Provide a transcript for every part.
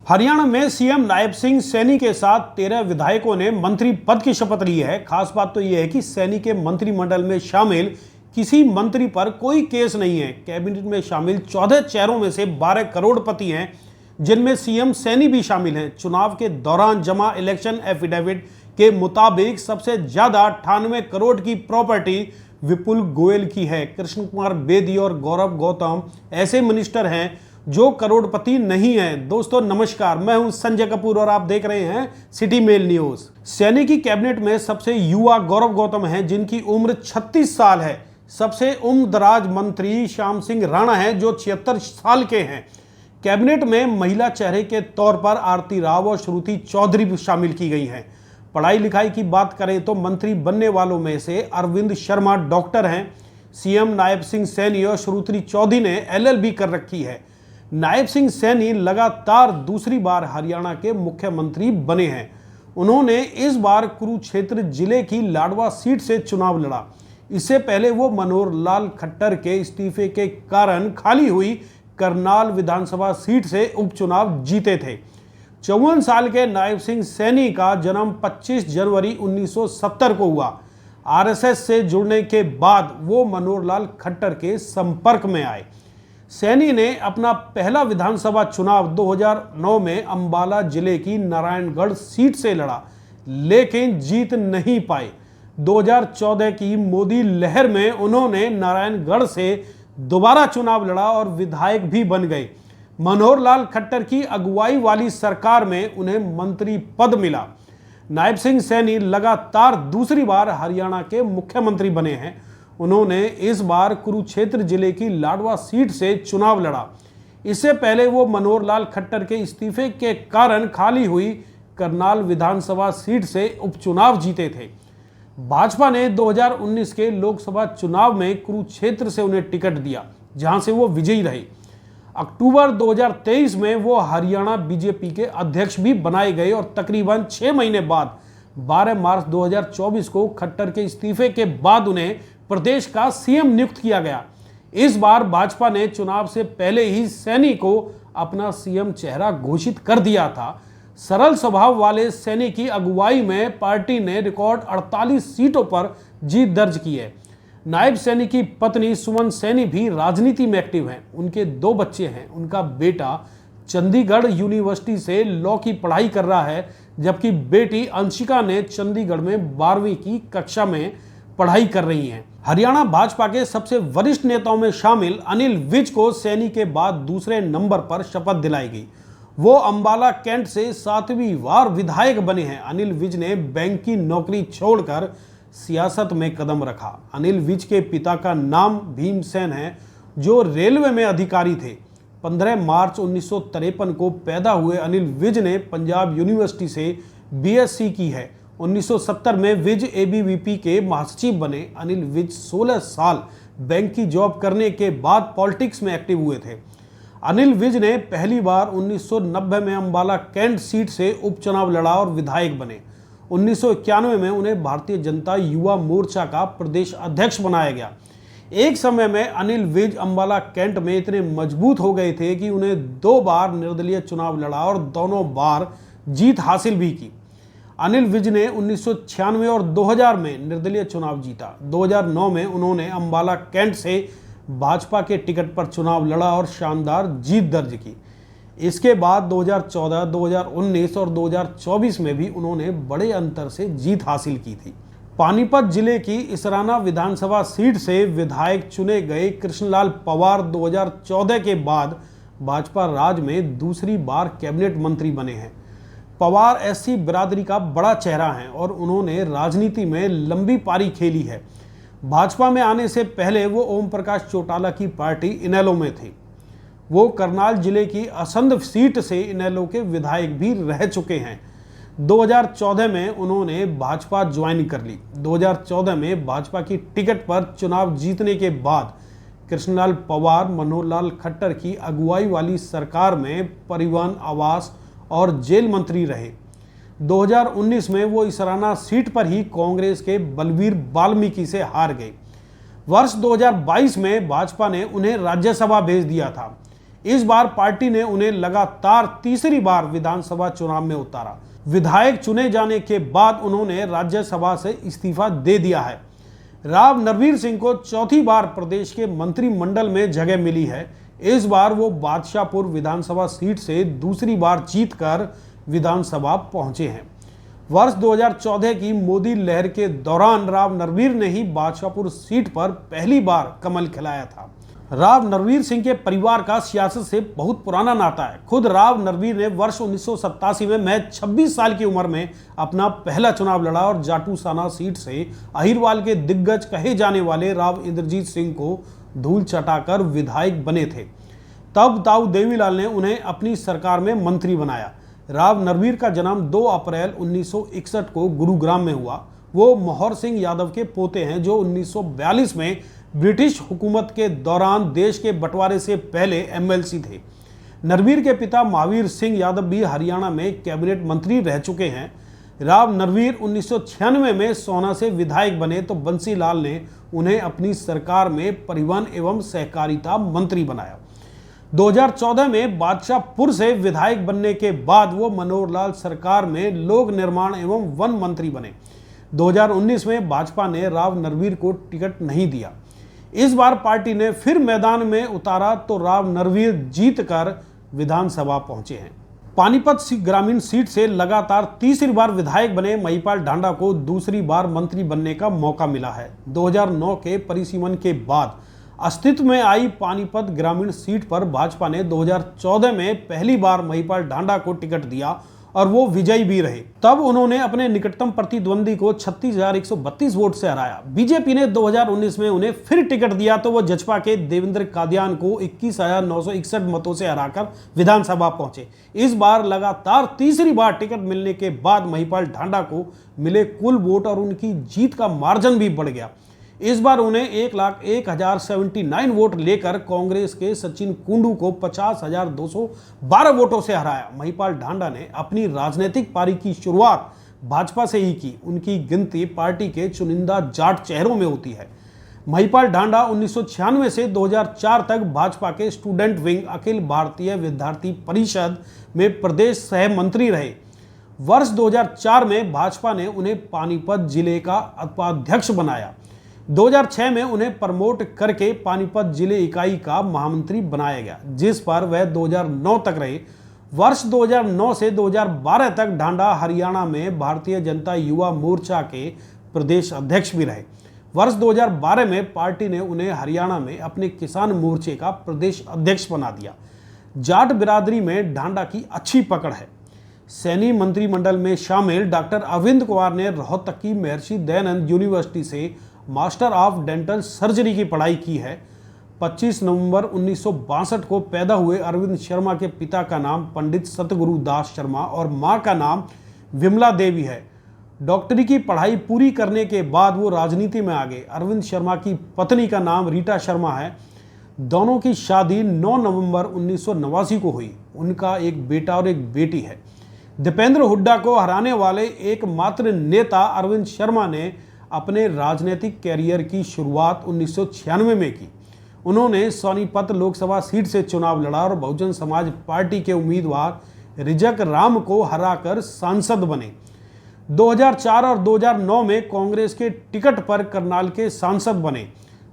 हरियाणा में सीएम नायब सिंह सैनी के साथ 13 विधायकों ने मंत्री पद की शपथ ली है। खास बात तो यह है कि सैनी के मंत्रिमंडल में शामिल किसी मंत्री पर कोई केस नहीं है। कैबिनेट में शामिल 14 चेहरों में से 12 करोड़पति हैं, जिनमें सीएम सैनी भी शामिल हैं। चुनाव के दौरान जमा इलेक्शन एफिडेविट के मुताबिक सबसे ज्यादा 98 करोड़ की प्रॉपर्टी विपुल गोयल की है। कृष्ण कुमार बेदी और गौरव गौतम ऐसे मिनिस्टर हैं जो करोड़पति नहीं है। दोस्तों नमस्कार, मैं हूं संजय कपूर और आप देख रहे हैं सिटी मेल न्यूज। सैनी की कैबिनेट में सबसे युवा गौरव गौतम हैं, जिनकी उम्र 36 साल है। सबसे उम्रदराज मंत्री श्याम सिंह राणा हैं, जो 76 साल के हैं। कैबिनेट में महिला चेहरे के तौर पर आरती राव और श्रुति चौधरी भी शामिल की गई हैं। पढ़ाई लिखाई की बात करें तो मंत्री बनने वालों में से अरविंद शर्मा डॉक्टर हैं। सीएम नायब सिंह सैनी और श्रुति चौधरी ने LLB कर रखी है। नायब सिंह सैनी लगातार दूसरी बार हरियाणा के मुख्यमंत्री बने हैं। उन्होंने इस बार कुरुक्षेत्र जिले की लाडवा सीट से चुनाव लड़ा। इससे पहले वो मनोहर लाल खट्टर के इस्तीफे के कारण खाली हुई करनाल विधानसभा सीट से उपचुनाव जीते थे। 54 साल के नायब सिंह सैनी का जन्म 25 जनवरी 1970 को हुआ। RSS से जुड़ने के बाद वो मनोहर लाल खट्टर के संपर्क में आए। सैनी ने अपना पहला विधानसभा चुनाव 2009 में अंबाला जिले की नारायणगढ़ सीट से लड़ा, लेकिन जीत नहीं पाए। 2014 की मोदी लहर में उन्होंने नारायणगढ़ से दोबारा चुनाव लड़ा और विधायक भी बन गए। मनोहर लाल खट्टर की अगुवाई वाली सरकार में उन्हें मंत्री पद मिला। नायब सिंह सैनी लगातार दूसरी बार हरियाणा के मुख्यमंत्री बने हैं। उन्होंने इस बार कुरुक्षेत्र जिले की लाडवा सीट से चुनाव लड़ा। इससे पहले वो मनोहर लाल खट्टर के इस्तीफे के कारण खाली हुई करनाल विधानसभा सीट से उपचुनाव जीते थे। भाजपा ने 2019 के लोकसभा चुनाव में कुरुक्षेत्र से उन्हें टिकट दिया, जहां से वो विजयी रहे। अक्टूबर 2023 में वो हरियाणा बीजेपी के अध्यक्ष भी बनाए गए और तकरीबन 6 महीने बाद 12 मार्च 2024 को खट्टर के इस्तीफे के बाद उन्हें प्रदेश का सीएम नियुक्त किया गया। इस बार भाजपा ने चुनाव से पहले ही सैनी को अपना सीएम चेहरा घोषित कर दिया था। सरल स्वभाव वाले सैनी की अगुवाई में पार्टी ने रिकॉर्ड 48 सीटों पर जीत दर्ज की है। नायब सैनी की पत्नी सुमन सैनी भी राजनीति में एक्टिव हैं। उनके 2 बच्चे हैं। उनका बेटा चंडीगढ़ यूनिवर्सिटी से लॉ की पढ़ाई कर रहा है, जबकि बेटी अंशिका ने चंडीगढ़ में 12वीं की कक्षा में पढ़ाई कर रही हैं। हरियाणा भाजपा के सबसे वरिष्ठ नेताओं में शामिल अनिल विज को सैनी के बाद दूसरे नंबर पर शपथ दिलाई गई। वो अंबाला कैंट से 7वीं बार विधायक बने हैं। अनिल विज ने बैंक की नौकरी छोड़कर सियासत में कदम रखा। अनिल विज के पिता का नाम भीमसेन है, जो रेलवे में अधिकारी थे। 15 मार्च 1953 को पैदा हुए अनिल विज ने पंजाब यूनिवर्सिटी से BSc की है। 1970 में विज ABVP के महासचिव बने। अनिल विज 16 साल बैंक की जॉब करने के बाद पॉलिटिक्स में एक्टिव हुए थे। अनिल विज ने पहली बार 1990 में अंबाला कैंट सीट से उपचुनाव लड़ा और विधायक बने। 1991 में उन्हें भारतीय जनता युवा मोर्चा का प्रदेश अध्यक्ष बनाया गया। एक समय में अनिल विज अंबाला कैंट में इतने मजबूत हो गए थे कि उन्हें 2 बार निर्दलीय चुनाव लड़ा और दोनों बार जीत हासिल भी की। अनिल विज ने 1996 और 2000 में निर्दलीय चुनाव जीता। 2009 में उन्होंने अंबाला कैंट से भाजपा के टिकट पर चुनाव लड़ा और शानदार जीत दर्ज की। इसके बाद 2014, 2019 और 2024 में भी उन्होंने बड़े अंतर से जीत हासिल की थी। पानीपत जिले की इसराना विधानसभा सीट से विधायक चुने गए कृष्णलाल पवार 2014 के बाद भाजपा राज में दूसरी बार कैबिनेट मंत्री बने हैं। पवार SC बिरादरी का बड़ा चेहरा हैं और उन्होंने राजनीति में लंबी पारी खेली है। भाजपा में आने से पहले वो ओम प्रकाश चौटाला की पार्टी इनेलो में थे। वो करनाल जिले की असंध सीट से इनेलो के विधायक भी रह चुके हैं। 2014 में उन्होंने भाजपा ज्वाइन कर ली। 2014 में भाजपा की टिकट पर चुनाव जीतने के बाद कृष्णलाल पवार मनोहर लाल खट्टर की अगुवाई वाली सरकार में परिवहन, आवास और जेल मंत्री रहे। 2019 में वो इसराना सीट पर ही कांग्रेस के बलवीर वाल्मीकि से हार गए। वर्ष 2022 में भाजपा ने उन्हें राज्यसभा भेज दिया था। इस बार पार्टी ने उन्हें लगातार तीसरी बार विधानसभा चुनाव में उतारा। विधायक चुने जाने के बाद उन्होंने राज्यसभा से इस्तीफा दे दिया है। राव नरवीर सिंह को चौथी बार प्रदेश के मंत्रिमंडल में जगह मिली है। इस बार वो बादशाहपुर विधानसभा सीट से दूसरी बार जीतकर विधानसभा पहुंचे हैं। वर्ष 2014 की मोदी लहर के दौरान राव नरवीर ने ही बादशाहपुर सीट पर पहली बार कमल खिलाया था। राव नरवीर सिंह के परिवार का सियासत से बहुत पुराना नाता है। खुद राव नरवीर ने वर्ष 1987 में महज 26 साल की उम्र में अपना पहला चुनाव लड़ा और जाटूसाना सीट से अहिरवाल के दिग्गज कहे जाने वाले राव इंद्रजीत सिंह को धूल चटाकर विधायक बने थे। तब ताऊ देवीलाल ने उन्हें अपनी सरकार में मंत्री बनाया। राव नरवीर का जन्म 2 अप्रैल 1961 को गुरुग्राम में हुआ। वो मोहर सिंह यादव के पोते हैं जो 1942 में ब्रिटिश हुकूमत के दौरान देश के बंटवारे से पहले एमएलसी थे। नरवीर के पिता महावीर सिंह यादव भी हरियाणा में कैबिनेट मंत्री रह चुके हैं। राव नरवीर 1996 में सोहना से विधायक बने तो बंसीलाल ने उन्हें अपनी सरकार में परिवहन एवं सहकारिता मंत्री बनाया। 2014 में बादशाहपुर से विधायक बनने के बाद वो मनोहर लाल सरकार में लोक निर्माण एवं वन मंत्री बने। 2019 में भाजपा ने राव नरवीर को टिकट नहीं दिया। इस बार पार्टी ने फिर मैदान में उतारा तो राव नरवीर जीतकर विधानसभा पहुंचे हैं। पानीपत ग्रामीण सीट से लगातार तीसरी बार विधायक बने महिपाल ढांडा को दूसरी बार मंत्री बनने का मौका मिला है। 2009 के परिसीमन के बाद अस्तित्व में आई पानीपत ग्रामीण सीट पर भाजपा ने 2014 में पहली बार महिपाल ढांडा को टिकट दिया और वो विजयी भी रहे। तब उन्होंने अपने निकटतम प्रतिद्वंदी को 36,132 वोट से हराया। बीजेपी ने 2019 में उन्हें फिर टिकट दिया तो वो जजपा के देवेंद्र कादियान को 21,961 मतों से हराकर विधानसभा पहुंचे। इस बार लगातार तीसरी बार टिकट मिलने के बाद महिपाल ढांडा को मिले कुल वोट और उनकी जीत का मार्जिन भी बढ़ गया। इस बार उन्हें 1,01,079 वोट लेकर कांग्रेस के सचिन कुंडू को 50,212 वोटों से हराया। महिपाल ढांडा ने अपनी राजनीतिक पारी की शुरुआत भाजपा से ही की। उनकी गिनती पार्टी के चुनिंदा जाट चेहरों में होती है। महिपाल ढांडा 1996 से 2004 तक भाजपा के स्टूडेंट विंग अखिल भारतीय विद्यार्थी परिषद में प्रदेश सह मंत्री रहे। वर्ष 2004 में भाजपा ने उन्हें पानीपत जिले का उपाध्यक्ष बनाया। 2006 में उन्हें प्रमोट करके पानीपत जिले इकाई का महामंत्री बनाया गया, जिस पर वह 2009 तक रहे। वर्ष 2009 से 2012 तक ढांडा हरियाणा में भारतीय जनता युवा मोर्चा के प्रदेश अध्यक्ष भी रहे। वर्ष 2012 में पार्टी ने उन्हें हरियाणा में अपने किसान मोर्चे का प्रदेश अध्यक्ष बना दिया। जाट बिरादरी में ढांडा की अच्छी पकड़ है। सैनी मंत्रिमंडल में शामिल डॉक्टर अरविंद कुमार ने रोहतक की महर्षि दयानंद यूनिवर्सिटी से मास्टर ऑफ डेंटल सर्जरी की पढ़ाई की है। 25 नवंबर 1962 को पैदा हुए अरविंद शर्मा के पिता का नाम पंडित सतगुरु दास शर्मा और मां का नाम विमला देवी है। डॉक्टरी की पढ़ाई पूरी करने के बाद वो राजनीति में आ गए। अरविंद शर्मा की पत्नी का नाम रीटा शर्मा है। दोनों की शादी 9 नवंबर 1989 को हुई। उनका एक बेटा और एक बेटी है। दीपेंद्र हुड्डा को हराने वाले एकमात्र नेता अरविंद शर्मा ने अपने राजनीतिक कैरियर की शुरुआत 1996 में की। उन्होंने सोनीपत लोकसभा सीट से चुनाव लड़ा और बहुजन समाज पार्टी के उम्मीदवार रिजक राम को हराकर सांसद बने। 2004 और 2009 में कांग्रेस के टिकट पर करनाल के सांसद बने।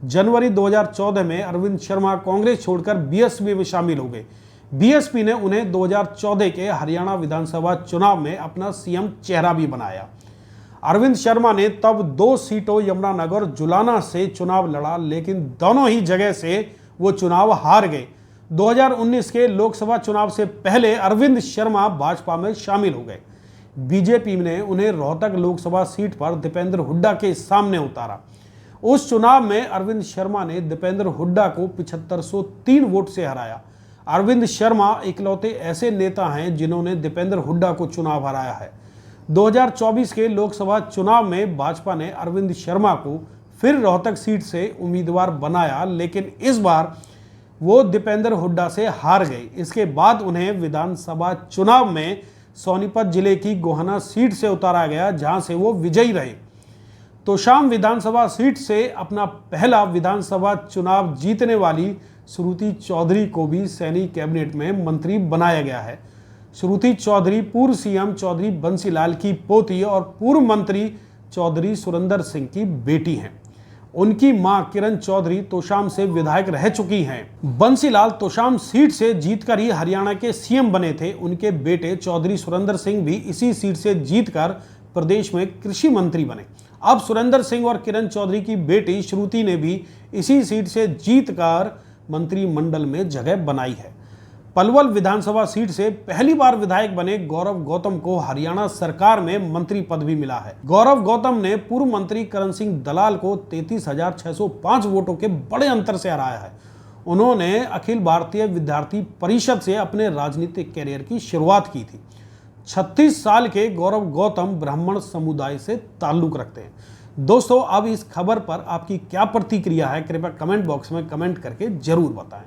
जनवरी 2014 में अरविंद शर्मा कांग्रेस छोड़कर बीएसपी में शामिल हो गए। बीएसपी ने उन्हें 2014 के हरियाणा विधानसभा चुनाव में अपना सीएम चेहरा भी बनाया। अरविंद शर्मा ने तब 2 सीटों यमुनानगर और जुलाना से चुनाव लड़ा, लेकिन दोनों ही जगह से वो चुनाव हार गए। 2019 के लोकसभा चुनाव से पहले अरविंद शर्मा भाजपा में शामिल हो गए। बीजेपी ने उन्हें रोहतक लोकसभा सीट पर दीपेंद्र हुड्डा के सामने उतारा। उस चुनाव में अरविंद शर्मा ने दीपेंद्र हुड्डा को 7503 वोट से हराया। अरविंद शर्मा इकलौते ऐसे नेता हैं जिन्होंने दीपेंद्र हुड्डा को चुनाव हराया है। 2024 के लोकसभा चुनाव में भाजपा ने अरविंद शर्मा को फिर रोहतक सीट से उम्मीदवार बनाया, लेकिन इस बार वो दीपेंद्र हुड्डा से हार गए। इसके बाद उन्हें विधानसभा चुनाव में सोनीपत जिले की गोहाना सीट से उतारा गया, जहां से वो विजयी रहे। तोशाम विधानसभा सीट से अपना पहला विधानसभा चुनाव जीतने वाली श्रुति चौधरी को भी सैनी कैबिनेट में मंत्री बनाया गया है। श्रुति चौधरी पूर्व सीएम चौधरी बंसीलाल की पोती और पूर्व मंत्री चौधरी सुरेंद्र सिंह की बेटी हैं। उनकी मां किरण चौधरी तोशाम से विधायक रह चुकी हैं। बंसीलाल तोशाम सीट से जीतकर ही हरियाणा के सीएम बने थे। उनके बेटे चौधरी सुरेंद्र सिंह भी इसी सीट से जीतकर प्रदेश में कृषि मंत्री बने। अब सुरेंद्र सिंह और किरण चौधरी की बेटी श्रुति ने भी इसी सीट से जीतकर मंत्रिमंडल में जगह बनाई है। पलवल विधानसभा सीट से पहली बार विधायक बने गौरव गौतम को हरियाणा सरकार में मंत्री पद भी मिला है। गौरव गौतम ने पूर्व मंत्री करण सिंह दलाल को 33,605 वोटों के बड़े अंतर से हराया है। उन्होंने अखिल भारतीय विद्यार्थी परिषद से अपने राजनीतिक कैरियर की शुरुआत की थी। 36 साल के गौरव गौतम ब्राह्मण समुदाय से ताल्लुक रखते हैं। दोस्तों, अब इस खबर पर आपकी क्या प्रतिक्रिया है, कृपया कमेंट बॉक्स में कमेंट करके जरूर बताएं।